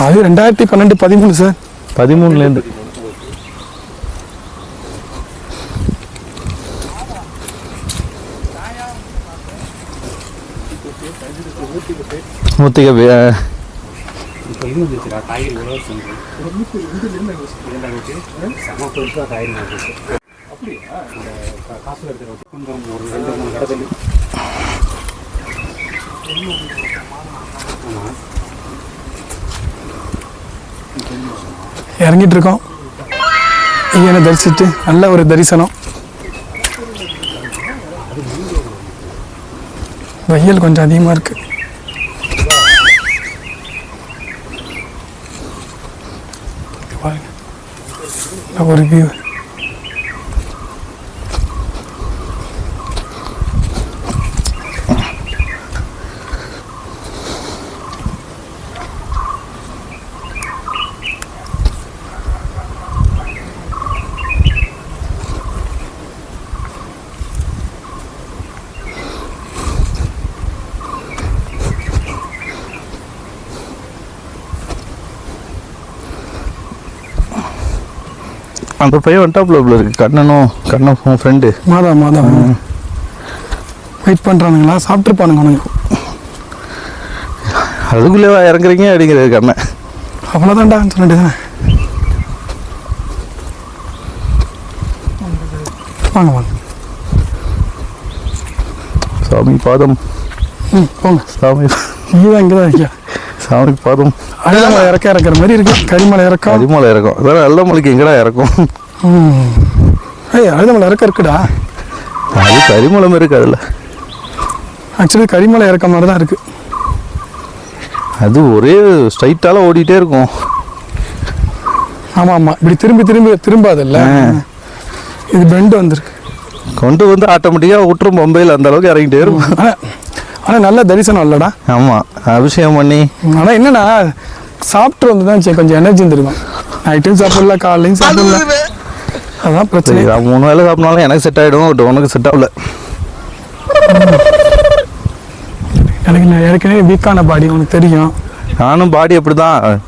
அது 2012-13 சார். 13லேருந்து மூத்திக இறங்கிட்டு இருக்கோம். ஐயனை தரிசிட்டு நல்ல ஒரு தரிசனம். வெயில் கொஞ்சம் அதிகமாக இருக்கு. ஒரு வியூ. அந்த பையன் வந்துட்டாப்புல இருக்கு. கண்ணன் ஃப்ரெண்டு மாதா வெயிட் பண்ணுறானுங்களா? சாப்பிட்ருப்பானுங்க அவனுங்க. அதுக்குள்ளே இறங்குறீங்க அப்படிங்கிறது கண்ணன். அவ்வளோதான்டான்னு சொல்லிட்டு தானே. வாங்க சாமி பாதம். போங்க சாமி இங்கே தான் இருக்கியா? சாமி பாதம். அழுதமலை இறக்குற மாதிரி இருக்கு. கரிமலை இறக்கும். அதான் நல்ல மலைக்கு எங்கடா இறக்கும்? அழுதமலை இருக்குடா. அது கரிமலை இருக்கு. அதில் ஆக்சுவலி கரிமலை இறக்க மாதிரி தான் இருக்கு. அது ஒரே ஸ்ட்ரைட்டால ஓடிட்டே இருக்கும். ஆமாம் இப்படி திரும்பாதில்ல. இது பெண்டு வந்துருக்கு. கொண்டு வந்து ஆட்டோமேட்டிக்காக விட்டுரும். பம்பையில் அந்த அளவுக்கு இறங்கிட்டே இருக்கும். ஆனால் நல்ல தரிசனம் இல்லைடா. ஆமாம், அபிஷேகம் பண்ணி. ஆனால் என்னன்னா சாப்பிட்டு வந்து தான் கொஞ்சம் எனர்ஜி இருந்திருக்கும். நைட்டும் சாப்பிடல, காலையும் சாப்பிடல. அதான் பிரச்சனை. 3 வேளை சாப்பிட்னாலும் எனக்கு செட் ஆகிடும், உனக்கு செட் ஆகல. எனக்கு ஏற்கனவே வீக்கான பாடி, உனக்கு தெரியும். நானும் பாடி அப்படி தான்.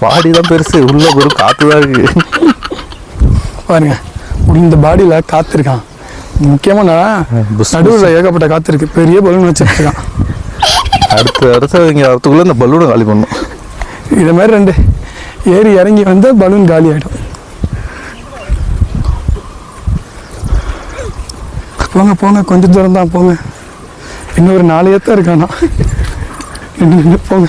பாடி தான் பெருசு, உள்ள ஒரு காற்று தான் இருக்கு. பாருங்க, இந்த பாடியில் காற்று இருக்கான். முக்கியமாக நடுவில் ஏகப்பட்ட காற்று இருக்கு. பெரிய பலூன் வச்சுருக்கான். அடுத்த வருஷம் இங்கே வரத்துக்குள்ளே இந்த பலூனை காலி பண்ணும். இதை மாதிரி 2 ஏறி இறங்கி வந்து பலூன் காலி ஆகிடும். போங்க கொஞ்சம் தூரம் தான் போங்க. இன்னொரு 4 ஏத்தம் இருக்கானா. போங்க.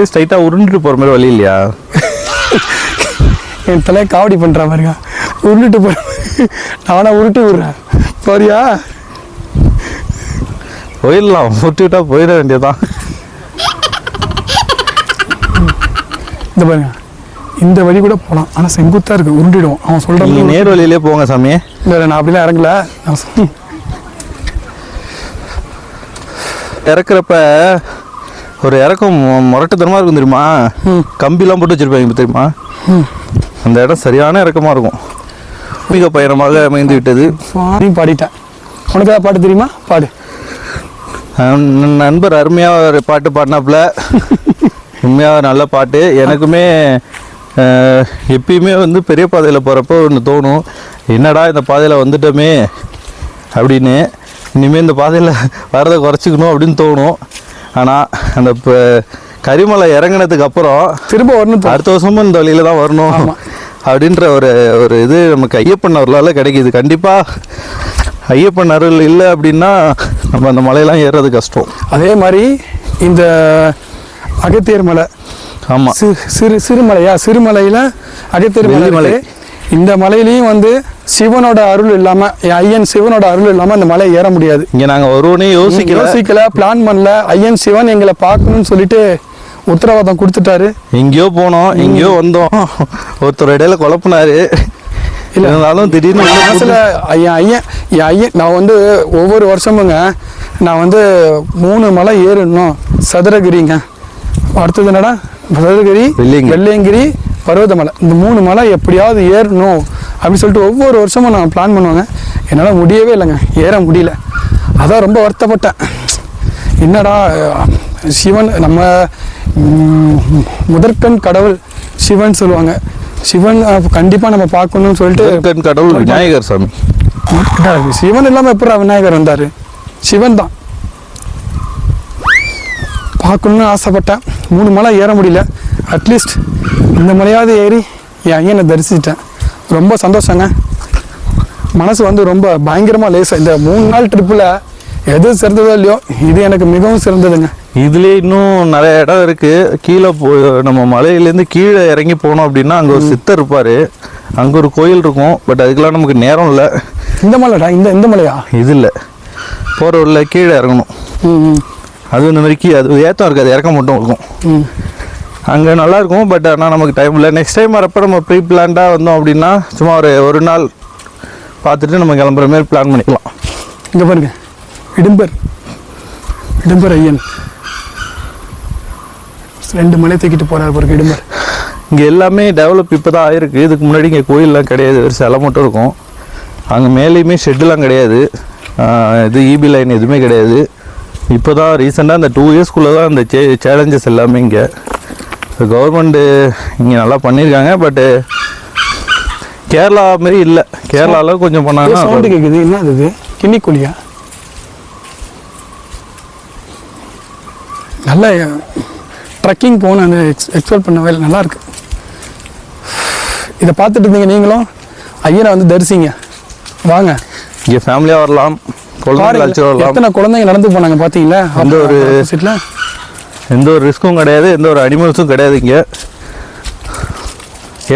ஸ்ட்ரைட்டாக உருண்டுட்டு போகிற மாதிரி வழி இல்லையா? என் தலையை காவடி பண்ணுற மாதிரிங்க. உருண்டுட்டு போகிற நானா உருட்டி விடுறேன். போறியா? போயிடலாம். உருட்டி விட்டா போயிட வேண்டியதான். இந்த பாருங்க, இந்த வழி கூட போகலாம். ஆனால் செங்குத்தாக இருக்கு, உருண்டிடும். அவன் சொல்கிறான். நீங்கள் நேர் வழியிலே போங்க சாமி. இல்லை, நான் அப்படிலாம் இறங்கல. இறக்குறப்ப ஒரு இறக்கம் முரட்டுத்தனமாக இருக்கும் தெரியுமா? கம்பிலாம் போட்டு வச்சுருப்பாங்க தெரியுமா? அந்த இடம் சரியான இறக்கமாக இருக்கும். மிக பயணமாக அமைந்து விட்டது. பாடிட்டேன். உனக்கு ஏதாவது பாட்டு தெரியுமா? பாடு. நண்பர் அருமையாக ஒரு பாட்டு பாடினாப்புல. உண்மையாக நல்ல பாட்டு. எனக்குமே எப்பயுமே வந்து பெரிய பாதையில் போகிறப்போ ஒன்று தோணும், என்னடா இந்த பாதையில் வந்துட்டோமே அப்படின்னு. இனிமேல் இந்த பாதையில் வரதை குறைச்சிக்கணும் அப்படின்னு தோணும். ஆனால் அந்த இப்போ கரிமலை இறங்கினதுக்கு அப்புறம் திரும்ப வரணும், அடுத்த வருஷமும் இந்த வழியில் தான் வரணும் அப்படின்ற ஒரு இது நமக்கு ஐயப்பன் அருளால் கிடைக்கிது. கண்டிப்பாக ஐயப்பன் அருள் இல்லை அப்படின்னா நம்ம அந்த மலையெல்லாம் ஏறுறது கஷ்டம். அதே மாதிரி இந்த அகத்தியர் மலை, ஆமாம், சிறுமலையில் அகத்தியர் மலை. இந்த மலையிலையும் வந்து சிவனோட அருள் இல்லாமல், ஐயன் சிவனோட அருள் இல்லாமல் அந்த மலை ஏற முடியாது. இங்கே நாங்கள் வருவோன்னே யோசிக்கல, பிளான் பண்ணல. ஐயன் சிவன் எங்களை பார்க்கணும்னு சொல்லிட்டு உத்தரவாதம் கொடுத்துட்டாரு. எங்கேயோ போனோம், எங்கேயோ வந்தோம், ஒருத்தர் இடையில குழப்பினாரு. இருந்தாலும் திடீர்னு மனசில் ஐயன் நான் வந்து ஒவ்வொரு வருஷமுங்க நான் வந்து 3 மலை ஏறணும். சதுரகிரிங்க, அடுத்தது என்னடா சதுரகிரி, வெள்ளையங்கிரி, பர்வதமலை, இந்த 3 மலை எப்படியாவது ஏறணும் அப்படின்னு சொல்லிட்டு ஒவ்வொரு வருஷமும் நான் பிளான் பண்ணுவாங்க. என்னால் முடியவே இல்லைங்க, ஏற முடியல. அதான் ரொம்ப வருத்தப்பட்டேன். என்னடா சிவன் நம்ம முதற்கண் கடவுள் சிவன் சொல்லுவாங்க. சிவன் கண்டிப்பாக நம்ம பார்க்கணும்னு சொல்லிட்டு கடவுள் விநாயகர் சாமி. சிவன் இல்லாமல் எப்படி விநாயகர் வந்தார்? சிவன் தான். பார்க்கணுன்னு ஆசைப்பட்டேன். 3 மலை ஏற முடியல. அட்லீஸ்ட் இந்த மலையாவது ஏறி என் ஐயனை தரிசிச்சிட்டேன். ரொம்ப சந்தோஷங்க. மனசு வந்து ரொம்ப பயங்கரமாக லேசாக. இந்த 3 நாள் ட்ரிப்பில் எது சிறந்ததோ இல்லையோ, இது எனக்கு மிகவும் சிறந்ததுங்க. இதுலேயே இன்னும் நிறைய இடம் இருக்குது. கீழே நம்ம மலையிலேருந்து கீழே இறங்கி போனோம் அப்படின்னா அங்கே ஒரு சித்தர் இருப்பார், அங்கே ஒரு கோயில் இருக்கும். பட் அதுக்கெல்லாம் நமக்கு நேரம் இல்லை. இந்த மலைடா, இந்த மலையா? இது இல்லை, போகிற உள்ள கீழே இறங்கணும். அது இந்த மாதிரி அது ஏற்றம் இருக்காது, இறக்க மட்டும் இருக்கும். அங்கே நல்லாயிருக்கும். பட் ஆனால் நமக்கு டைம் இல்லை. நெக்ஸ்ட் டைம் வரப்போ நம்ம ப்ரீ பிளான்டாக வந்தோம் அப்படின்னா சும்மா ஒரு நாள் பார்த்துட்டு நம்ம கிளம்புற மாதிரி பிளான் பண்ணிக்கலாம். இங்கே பாருங்க, இடும்பர் ஐயன் 2 மலை தூக்கிட்டு போகிறார் பாருங்க இடும்பர். இங்கே எல்லாமே டெவலப் இப்போ தான் ஆகிருக்கு. இதுக்கு முன்னாடி இங்கே கோயிலெலாம் கிடையாது, ஒரு சிலை மட்டும் இருக்கும். அங்கே மேலேயுமே ஷெட்டுலாம் கிடையாது, இது இபி லைன் எதுவுமே கிடையாது. இப்போ தான் ரீசெண்டாக இந்த 2 இயர்ஸ்க்குள்ளே தான் இந்த சேலஞ்சஸ் எல்லாமே இங்கே கவர்மெண்ட்டு இங்கே நல்லா பண்ணியிருக்காங்க. பட்டு கேரளா மாரி இல்லை. கேரளாவில் கொஞ்சம் பண்ணாங்கன்னா சவுண்டு கேட்குது. என்ன அது? கிண்ணிக்குழியா? நல்லா ட்ரக்கிங் போகணும். அந்த எக்ஸ்ப்ளோர் பண்ண வேலை நல்லாயிருக்கு. இதை பார்த்துட்டு இருந்தீங்க நீங்களும் ஐயனை வந்து தரிசிங்க. வாங்க, இங்கே ஃபேமிலியாக வரலாம், எத்தனை குழந்தைங்க நடந்து போனாங்க பார்த்தீங்களா? எந்த ஒரு ரிஸ்க்கும் கிடையாது, எந்த ஒரு அனிமல்ஸும் கிடையாது. இங்கே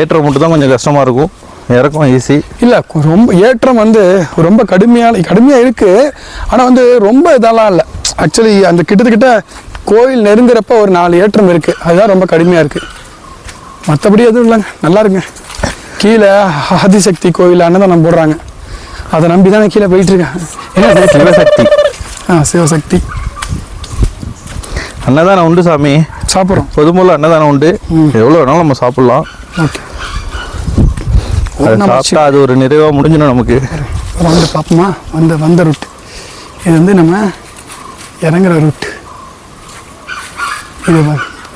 ஏற்றம் மட்டும் தான் கொஞ்சம் கஷ்டமாக இருக்கும், இறக்கம் ஈஸி இல்லை. ரொம்ப ஏற்றம் வந்து ரொம்ப கடுமையாக இருக்குது. ஆனால் வந்து ரொம்ப இதெல்லாம் இல்லை. ஆக்சுவலி அந்த கிட்டத்தட்ட கோயில் நெருங்குறப்ப ஒரு 4 ஏற்றம் இருக்குது, அதுதான் ரொம்ப கடுமையாக இருக்குது. மற்றபடி எதுவும் இல்லைங்க, நல்லா இருக்குங்க. கீழே ஆதிசக்தி கோயில் அன்னதானம் போடுறாங்க, அதை நம்பி தானே கீழே போயிட்டுருக்கேன். என்ன சிவசக்தி? சிவசக்தி அன்னதானம் உண்டு சாமி, சாப்பிட்றோம். பொதுமூல அன்னதானம் உண்டு, எவ்வளோ வேணாலும் நம்ம சாப்பிட்லாம். ஓகே, சாப்பிட்டா அது ஒரு நிறைவாக முடிஞ்சிடும் நமக்கு. வந்து பார்ப்போமா? வந்த ரூட் இது வந்து நம்ம இறங்குற ரூட். இது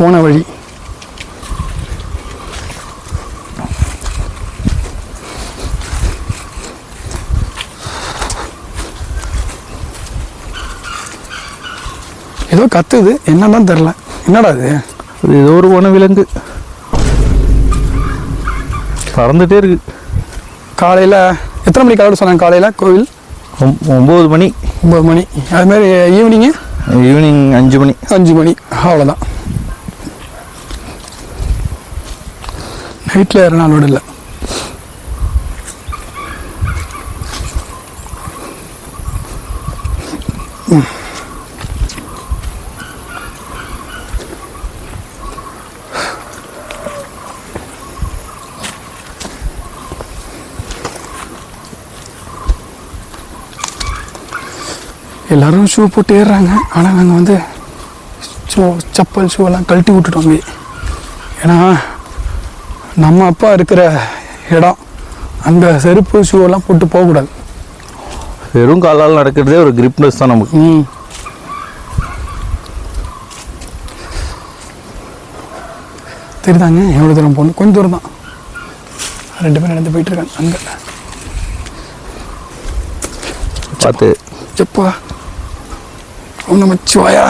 போன வழி. ஏதோ கத்துது, என்னன்னு தெரில. என்னடா அது? ஏதோ ஒரு வனவிலங்கு பறந்துட்டே இருக்கு. காலையில் எத்தனை மணிக்கு அளவு சொன்னாங்க? காலையில் கோவில் 9 மணி. 9 மணி. அதுமாதிரி ஈவினிங் 5 மணி. 5 மணி, அவ்வளோதான். நைட்டில் ஏற நாளோடு இல்லை. எல்லோரும் ஷூ போட்டு ஏறுறாங்க. ஆனால் நாங்கள் வந்து செப்பல் ஷூவெல்லாம் கழட்டி விட்டுட்டோம். ஏன்னா நம்ம அப்பா இருக்கிற இடம், அந்த செருப்பு ஷூவெல்லாம் போட்டு போகக்கூடாது. வெறும் காலால் நடக்கிறதே ஒரு கிரிப்னஸ் தான் நமக்கு. தெரியுதாங்க எவ்வளோ தூரம் போகணும்? கொஞ்சம் தூரம் தான். 2 பேர் நடந்து போயிட்டுருக்காங்க. அங்கே பார்த்து எப்பா ஒன்று மச்சுவாயா.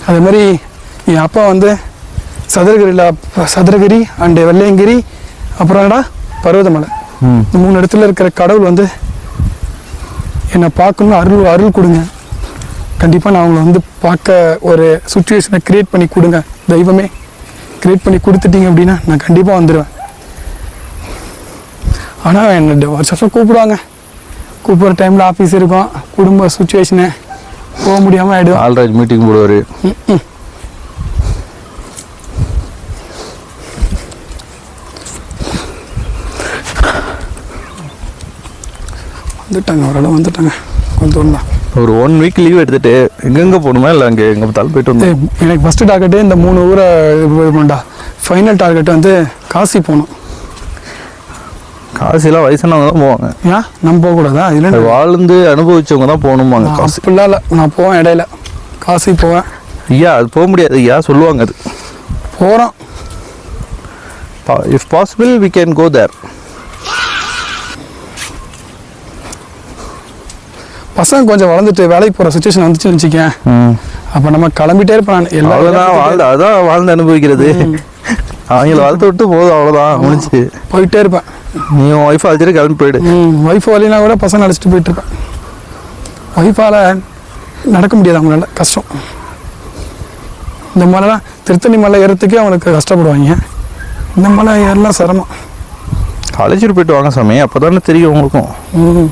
அதே மாதிரி என் அப்பா வந்து சதுரகிரி அண்டு வெள்ளையங்கிரி, அப்புறம் என்னடா பர்வதமலை, இந்த 3 இடத்துல இருக்கிற கடவுள் வந்து என்னை பார்க்கணும், அருள் கொடுங்க. கண்டிப்பாக நான் அவங்கள வந்து பார்க்க ஒரு சுச்சுவேஷனை க்ரியேட் பண்ணி கொடுங்க. தெய்வமே க்ரியேட் பண்ணி கொடுத்துட்டீங்க அப்படின்னா நான் கண்டிப்பாக வந்துடுவேன். ஆனால் என்ன வருஷம் கூப்பிடுவாங்க. கூப்பிட்ற டைமில் ஆஃபீஸ் இருக்கும், குடும்ப சுச்சுவேஷனு, போக முடியாமல் ஆகிடும். ஆல்ரெடி மீட்டிங் போடுவார். வந்துட்டாங்க, ஓரளவு வந்துட்டாங்க. கொஞ்சம் தூரம் தான். ஒரு 1 வீக் லீவ் எடுத்துட்டு எங்கெங்கே போகணுமா இல்லை அங்கே எங்கே பார்த்தாலும் போயிட்டு வந்தோம். எனக்கு ஃபஸ்ட்டு டார்கெட்டே இந்த 3 ஊரை இது பண்ணா. ஃபைனல் டார்கெட் வந்து காசி போகணும். காசிலாம் வயசானவங்க தான் போவாங்க. ஏன் நம்ம போகக்கூடாதா? இல்லை வாழ்ந்து அனுபவிச்சவங்க தான் போகணுமாங்க காசு. அப்படிலாம் இல்லை, நான் போவேன் இடையில காசி போவேன். ஐயா அது போக முடியாது ஐயா, சொல்லுவாங்க அது. போகிறோம். If possible we can go there. பசங்க கொஞ்சம் வளர்ந்துட்டு வேலைக்கு போகிற சுச்சுவேஷன் வந்துச்சுன்னு வச்சுக்கேன், அப்போ நம்ம கிளம்பிட்டே இருப்பேன். நான் அவ்வளோதான் அதான் வாழ்ந்து அனுபவிக்கிறது. அவங்கள வளர்த்து விட்டு போதும், அவ்வளோதான் முடிஞ்சு போயிட்டே இருப்பேன். நீ உன் ஒய்ஃபை அழைச்சிட்டு கிளம்பி போயிடு. ஒய்ஃப் வழினா கூட பசங்க அழைச்சிட்டு போயிட்டு இருப்பேன். ஒய்ஃபால் நடக்க முடியாது, அவங்களால கஷ்டம். இந்த மலைலாம் திருத்தணி மலை ஏறத்துக்கே அவங்களுக்கு கஷ்டப்படுவாங்க. இந்த மலை ஏறலாம் சிரமம். அழைச்சிட்டு போயிட்டு வாங்க சாமி, அப்போ தானே தெரியும் உங்களுக்கும்.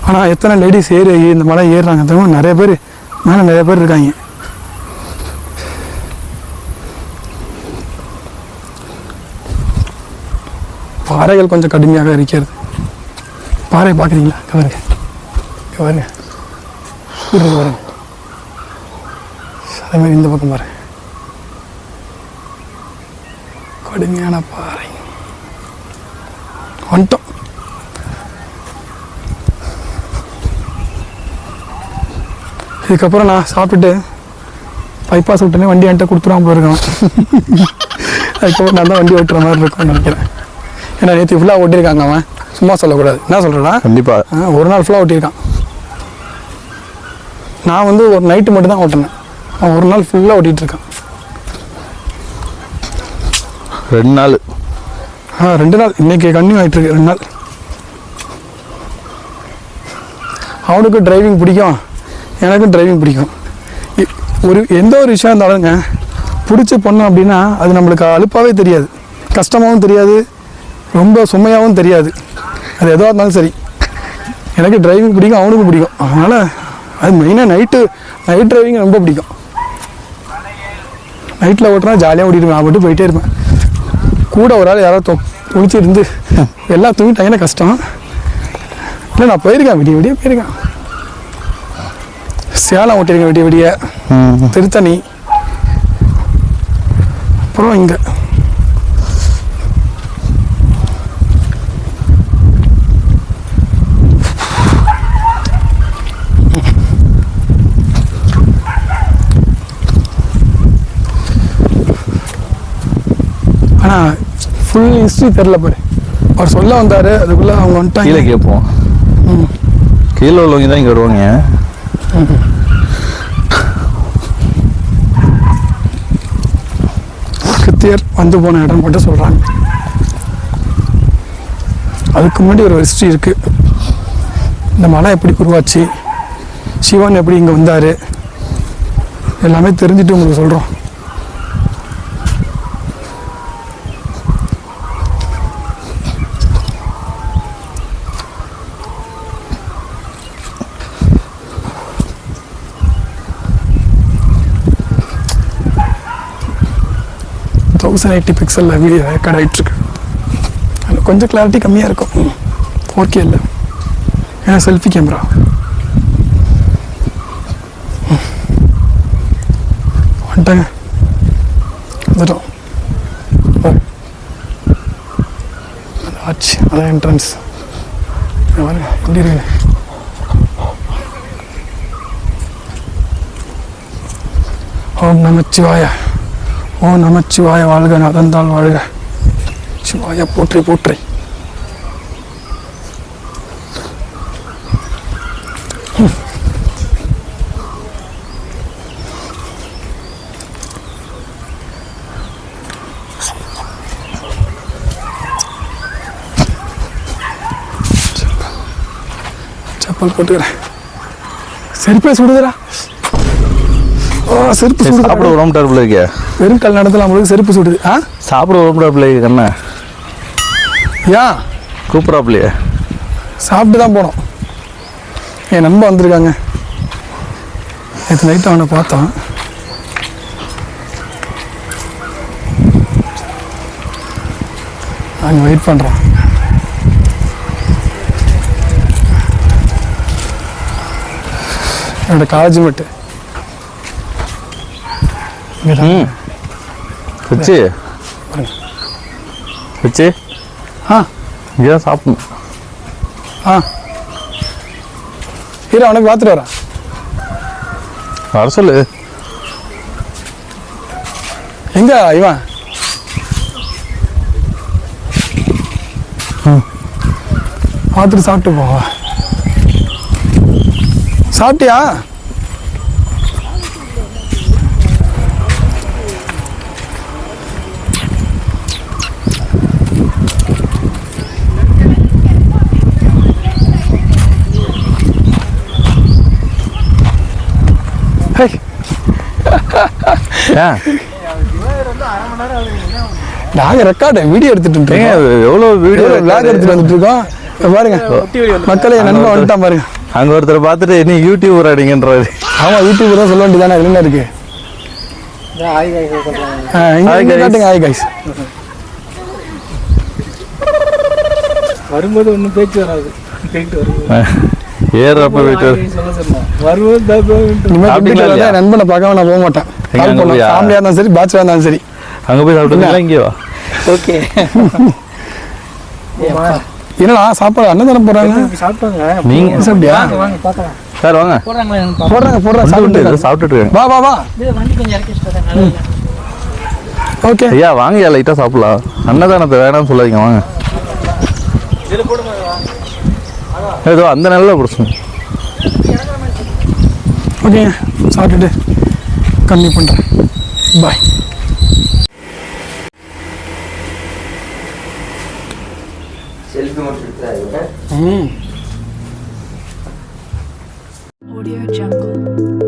ஆனால் எத்தனை லேடிஸ் ஏறி இந்த மலை ஏறுறாங்க தெரியுமா? நிறைய பேர் மேலே நிறைய பேர் இருக்காங்க. பாறைகள் கொஞ்சம் கடுமையாக இருக்கிறது. பாறை பார்க்குறீங்களா? கவருங்க கவருங்க பாருங்க. அதே மாதிரி இந்த பக்கம் பாருங்க, கடுமையான பாறை. வந்துட்டோம். இதுக்கப்புறம் நான் சாப்பிட்டுட்டு பைபாஸ் விட்டுனே வண்டி என்கிட்ட கொடுத்துருவான் போயிருக்கேன். அதுக்கப்புறம் நான் தான் வண்டி ஓட்டுற மாதிரி இருக்கும்னு நினைக்கிறேன். ஏன்னா நேற்று ஃபுல்லாக ஓட்டியிருக்காங்க. அவன் சும்மா சொல்லக்கூடாது, என்ன சொல்கிறேன்னா கண்டிப்பாக ஒரு நாள் ஃபுல்லாக ஓட்டியிருக்கான். நான் வந்து ஒரு நைட்டு மட்டும் தான் ஓட்டினேன், அவன் ஒரு நாள் ஃபுல்லாக ஓட்டிகிட்டு இருக்கான். 2 நாள் 2 நாள் இன்னைக்கு கன்டினியூ ஆகிட்டு இருக்கு. 2 நாள். அவனுக்கு டிரைவிங் பிடிக்கும், எனக்கும் டிரைவிங் பிடிக்கும். எந்த ஒரு விஷயம் இருந்தாலுங்க பிடிச்சி பண்ணோம் அப்படின்னா அது நம்மளுக்கு அலுப்பாகவே தெரியாது, கஷ்டமாகவும் தெரியாது, ரொம்ப சுமையாகவும் தெரியாது. அது எதுவாக இருந்தாலும் சரி, எனக்கு டிரைவிங் பிடிக்கும், அவனுக்கும் பிடிக்கும். அதனால் அது மெயினாக நைட் டிரைவிங் ரொம்ப பிடிக்கும். நைட்டில் ஓட்டுனா ஜாலியாக ஓட்டிடுவேன், நான் மட்டும் போயிட்டே இருப்பேன். கூட ஒரு ஆள் யாராவது ஒழிச்சு இருந்து எல்லாம் தூங்கிட்டாங்கன்னா கஷ்டம். இல்லை நான் போயிருக்கேன், விடிய போயிருக்கேன். சேலம் ஓட்டியிருக்கேன் விடிய. திருத்தணி, அப்புறம் இங்கே ஆனால் ஃபுல் ஹிஸ்ட்ரி தெரில பாரு. அவர் சொல்ல வந்தார், அதுக்குள்ளே அவங்க வந்துட்டாங்க. கீழே கேட்போம். கீழே உள்ளவங்க தான் இங்கே வருவாங்க. கிருத்தியர் வந்து போன இடம் மட்டும் சொல்கிறாங்க. அதுக்கு முன்னாடி ஒரு ஹிஸ்ட்ரி இருக்குது. இந்த மலை எப்படி உருவாச்சு, சிவன் எப்படி இங்கே வந்தார், எல்லாமே தெரிஞ்சுட்டு உங்களுக்கு சொல்கிறோம். பிக்சலில் வீடியோ ரெக்கார்ட் ஆகிட்டுருக்கு. அதில் கொஞ்சம் கிளாரிட்டி கம்மியாக இருக்கும், 4K இல்லை, ஏன்னா செல்ஃபி கேமரா. வந்துட்டாங்க, வந்துட்டோம். ஆச்சு, அதான் என்ட்ரன்ஸ். எப்படி இருக்கு? ஓம் நமச்சிவாய, ஓ நமச்சிவாய வாழ்க, நடந்தால் வாழ்க, சிவாய போற்றி போற்றி. செப்பல் போட்டுக்கிறேன். செருப்பே சுடுதுடா. செருப்பு சுடுது. சாப்பிட உடம்புல இருக்க வெறும் கல் நடத்துல நம்மளுக்கு செருப்பு சுடுது. சாப்பிட உடம்புல கண்ணா ஏன் கூப்பிட்றாப்லையே? சாப்பிட்டு தான் போனோம். என் நண்பன் வந்திருக்காங்க. நேற்று நைட்டு அவனை பார்த்தான். அங்கே வெயிட் பண்ணுறான். என்னோட காலேஜ் மட்டும் வச்சு வச்சு ஆ இங்கே சாப்பிடணும். ஆ ஹீரோ உனக்கு பார்த்துட்டு வரேன். வர சொல்லு. எங்க இவன் பார்த்துட்டு சாப்பிட்டு போவா. சாப்பிட்டியா? ஹே ஏன் நாங்க ரெக்கார்டு வீடியோ எடுத்துட்டு இருக்கோம். எவ்வளோ வீடியோ விளாக் எடுத்துட்டு வந்துட்டு இருக்கோம். இப்ப பாருங்க மக்களே, என் நண்பன் வந்துட்டான் பாருங்க. அங்கே ஒருத்தரை பார்த்துட்டு என்ன யூடியூபர் அடிங்கன்றாரு. ஆமா யூடியூப் தான் சொல்ல வேண்டியதானே, இதுல என்ன இருக்கு? இங்க காட்டுங்க. Hi guys. வரும்போது ஒன்றும் பேச்சு வராது. போயிட்டு ஏறப்ப போயிட்டு வரும்போது என் நண்பனை பார்க்காம நான் போக மாட்டேன். எங்க அங்க போயா? ஃபேமிலியா இருந்தாலும் சரி, பேச்சுலா இருந்தாலும் சரி. அங்கே போய் சாப்பிட்டுங்களா? இங்கே வா. ஓகே. என்னடா சாப்பாடு அன்னதானம் போடுறாங்க? சாப்பிட்டாங்க. நீங்க சாப்பிட்டியா? வாங்க பார்க்கலாம். சார் வாங்க. போடுறாங்க சாப்பிட்டுட்டு இருக்காங்க. வா வா வா. வண்டி கொஞ்சம் இறக்கி வச்சுட்டாங்க. ஓகே ஐயா வாங்க, லைட்டாக சாப்பிடலாம். அன்னதானத்தை வேணாம்னு சொல்லாதீங்க, வாங்க. ஏதோ அந்த நல்ல பிரச்சனை. ஓகே சாப்பிட்டுட்டு கன்டினியூ பண்ணுறேன். பாய். Audio Jungle.